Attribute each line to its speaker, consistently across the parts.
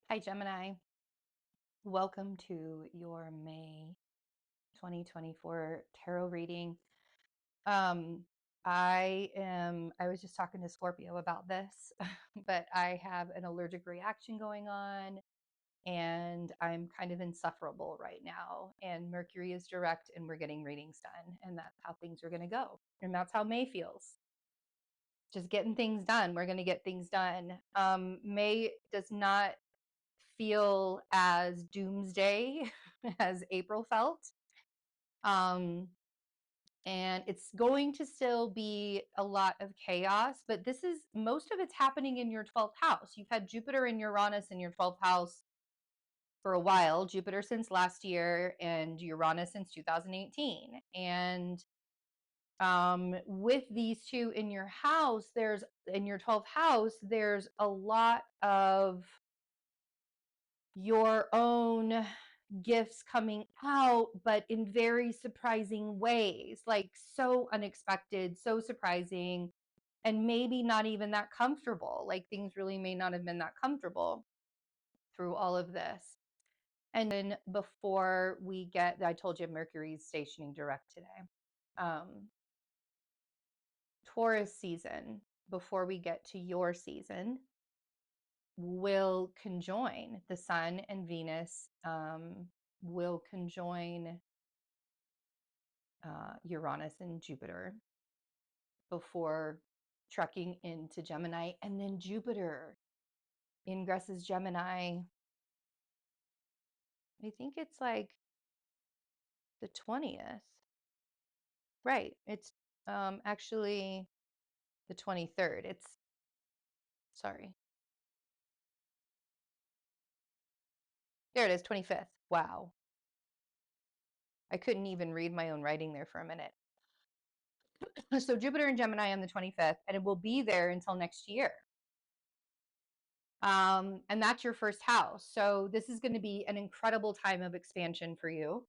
Speaker 1: Hi, Gemini. Welcome to your May 2024 tarot reading. Um, I was just talking to Scorpio about this, but I have an allergic reaction going on and I'm kind of insufferable right now. And Mercury is direct and we're getting readings done. And that's how things are going to go. And that's how May feels. Just getting things done. We're going to get things done. May does not feel as doomsday as April felt. Um, and it's going to still be a lot of chaos, but this is most of it's happening in your 12th house. You've had Jupiter and Uranus in your 12th house for a while, Jupiter since last year and Uranus since 2018. And with these two in your house, there's in your 12th house, there's a lot of your own gifts coming out, but in very surprising ways, like so unexpected, so surprising, and maybe not even that comfortable. Like things really may not have been that comfortable through all of this. And then before we get, I told you Mercury's stationing direct today. Taurus season, before we get to your season, will conjoin the Sun and Venus, will conjoin Uranus and Jupiter before trekking into Gemini. And then Jupiter ingresses Gemini. I think it's like the 20th. Right. It's actually the 23rd. It's, sorry. There it is, 25th. Wow. I couldn't even read my own writing there for a minute. So Jupiter and Gemini on the 25th, and it will be there until next year. And that's your first house. So this is going to be an incredible time of expansion for you.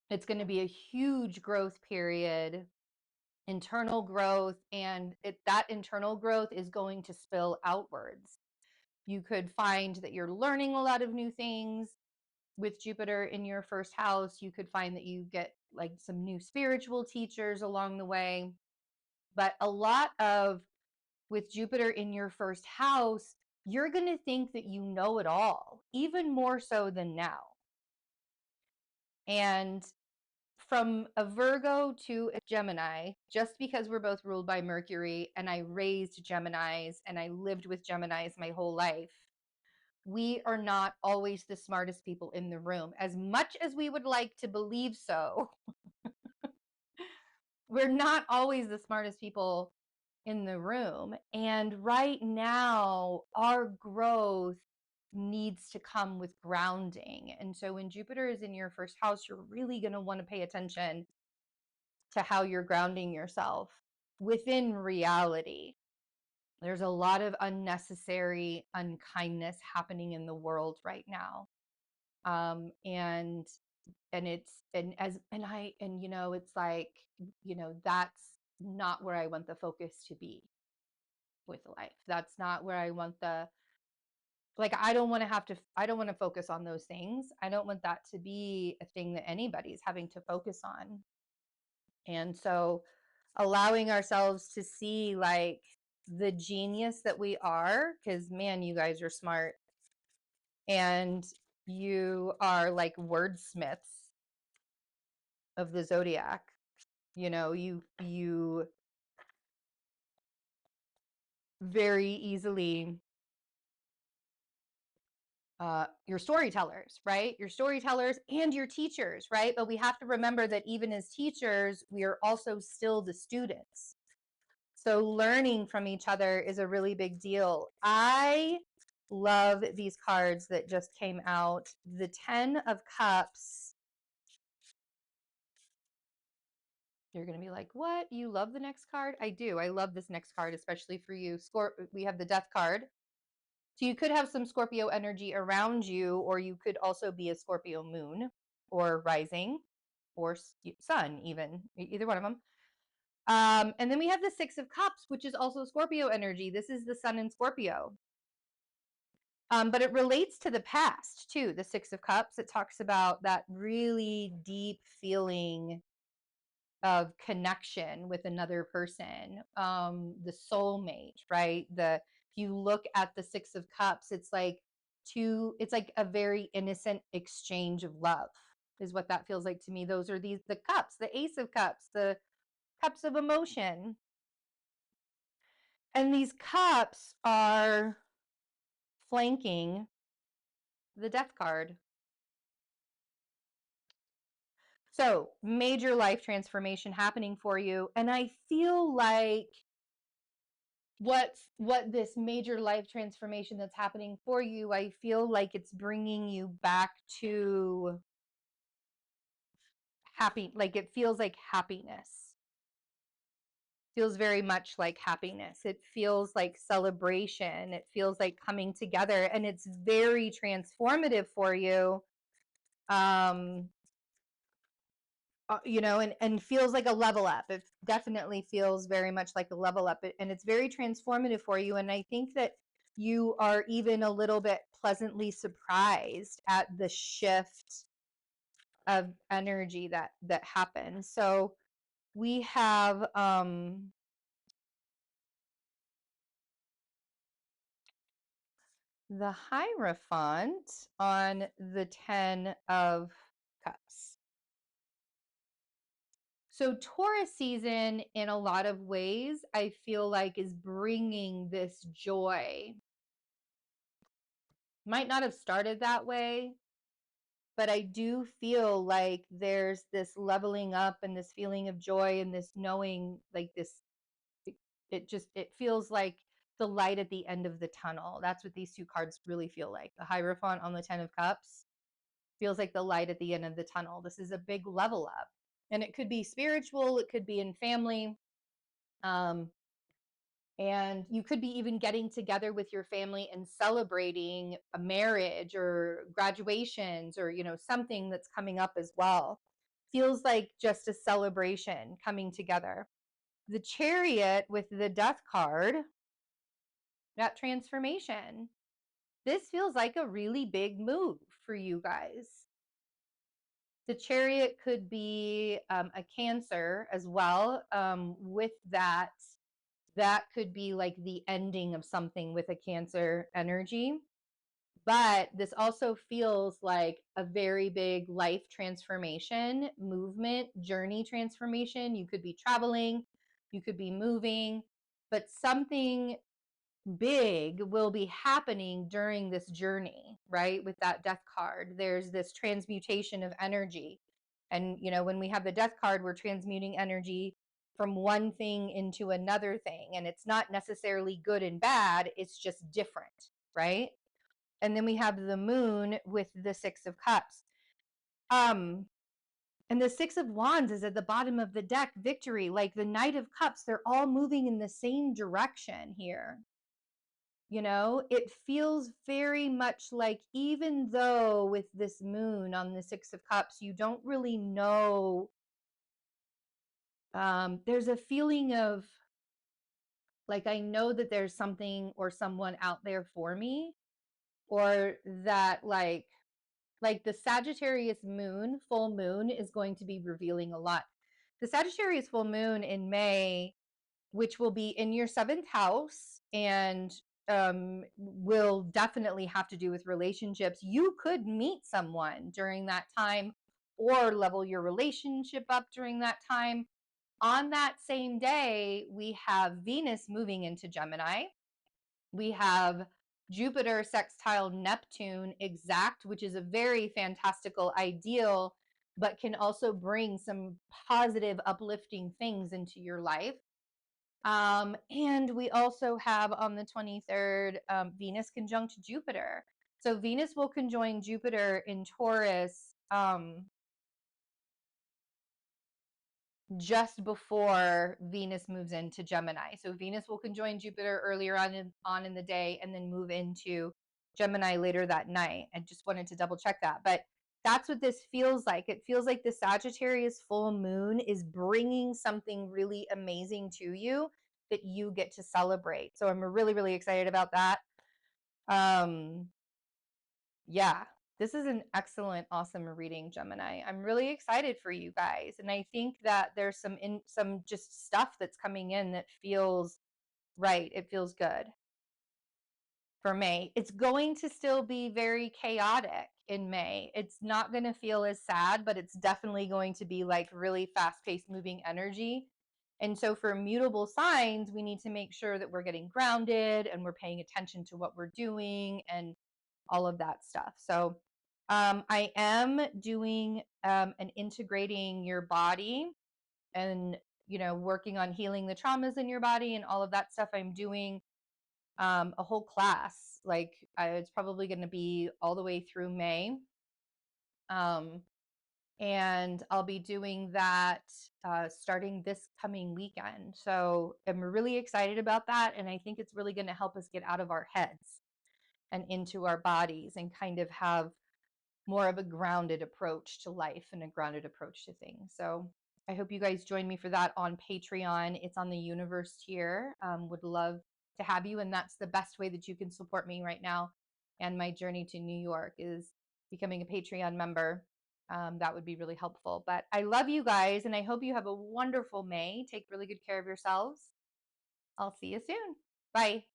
Speaker 1: It's going to be a huge growth period, internal growth, and that internal growth is going to spill outwards. You could find that you're learning a lot of new things with Jupiter in your first house. You could find that you get like some new spiritual teachers along the way. But a lot of, with Jupiter in your first house, you're going to think that you know it all, even more so than now. And from a Virgo to a Gemini, just because we're both ruled by Mercury and I raised Geminis and I lived with Geminis my whole life, we are not always the smartest people in the room. As much as we would like to believe so, we're not always the smartest people in the room. And right now, our growth needs to come with grounding. And so when Jupiter is in your first house, you're really going to want to pay attention to how you're grounding yourself within reality. There's a lot of unnecessary unkindness happening in the world right now. And it's, and as, and you know, it's like, you know, that's not where I want the focus to be with life. That's not where I want the, like, I don't want to focus on those things. I don't want that to be a thing that anybody's having to focus on. And so allowing ourselves to see like the genius that we are, because man, you guys are smart and you are like wordsmiths of the zodiac. You know, you very easily, your storytellers, right? Your storytellers and your teachers, right? But we have to remember that even as teachers, we are also still the students. So learning from each other is a really big deal. I love these cards that just came out. The 10 of Cups. You're going to be like, what? You love the next card? I do. I love this next card, especially for you. We have the Death card. So you could have some Scorpio energy around you, or you could also be a Scorpio moon or rising or sun, even, either one of them. And then we have the 6 of Cups, which is also Scorpio energy. This is the Sun in Scorpio. But it relates to the past too. The Six of Cups, it talks about that really deep feeling of connection with another person, the soulmate, right? If you look at the Six of Cups, it's like a very innocent exchange of love, is what that feels like to me. Those are the cups, the Ace of Cups, the cups of emotion. And these cups are flanking the Death card. So, major life transformation happening for you. And I feel like what this major life transformation that's happening for you, I feel like it's bringing you back to happy, like it feels like happiness. Feels very much like happiness. It feels like celebration. It feels like coming together, and it's very transformative for you. You know, and feels like a level up. It definitely feels very much like a level up, and it's very transformative for you. And I think that you are even a little bit pleasantly surprised at the shift of energy that happens. So we have the Hierophant on the 10 of Cups. So Taurus season, in a lot of ways, I feel like is bringing this joy. Might not have started that way, but I do feel like there's this leveling up and this feeling of joy and this knowing, like this, it feels like the light at the end of the tunnel. That's what these two cards really feel like. The Hierophant on the 10 of Cups feels like the light at the end of the tunnel. This is a big level up. And it could be spiritual, it could be in family. And you could be even getting together with your family and celebrating a marriage or graduations, or you know, something that's coming up as well. Feels like just a celebration coming together. The Chariot with the Death card, that transformation. This feels like a really big move for you guys. The Chariot could be a Cancer as well. With that could be like the ending of something with a Cancer energy. But this also feels like a very big life transformation, movement, journey transformation. You could be traveling, you could be moving, but something big will be happening during this journey, right? With that Death card, there's this transmutation of energy. And, you know, when we have the Death card, we're transmuting energy from one thing into another thing. And it's not necessarily good and bad, it's just different, right? And then we have the Moon with the Six of Cups. And the Six of Wands is at the bottom of the deck, victory. Like the Knight of Cups, they're all moving in the same direction here. You know, it feels very much like, even though with this Moon on the Six of Cups, you don't really know, there's a feeling of like, I know that there's something or someone out there for me, or that like the Sagittarius moon, full moon, is going to be revealing a lot. The Sagittarius full moon in May, which will be in your 7th house, and will definitely have to do with relationships. You could meet someone during that time or level your relationship up during that time. On that same day, we have Venus moving into Gemini. We have Jupiter sextile Neptune exact, which is a very fantastical ideal, but can also bring some positive, uplifting things into your life. And we also have on the 23rd, Venus conjunct Jupiter. So Venus will conjoin Jupiter in Taurus just before Venus moves into Gemini. So Venus will conjoin Jupiter earlier on in the day and then move into Gemini later that night. I just wanted to double check that. But that's what this feels like. It feels like the Sagittarius full moon is bringing something really amazing to you that you get to celebrate. So I'm really, really excited about that. Yeah, this is an excellent, awesome reading, Gemini. I'm really excited for you guys, and I think that there's some just stuff that's coming in that feels right. It feels good for May. It's going to still be very chaotic in May. It's not going to feel as sad, but it's definitely going to be like really fast-paced moving energy. And so for mutable signs, we need to make sure that we're getting grounded and we're paying attention to what we're doing and all of that stuff. So I am doing and integrating your body and, you know, working on healing the traumas in your body and all of that stuff. I'm doing a whole class. Like it's probably going to be all the way through May. Um, and I'll be doing that starting this coming weekend. So I'm really excited about that. And I think it's really going to help us get out of our heads and into our bodies and kind of have more of a grounded approach to life and a grounded approach to things. So I hope you guys join me for that on Patreon. It's on the universe tier. Would love to have you. And that's the best way that you can support me right now. And my journey to New York is becoming a Patreon member. That would be really helpful. But I love you guys, and I hope you have a wonderful May. Take really good care of yourselves. I'll see you soon. Bye.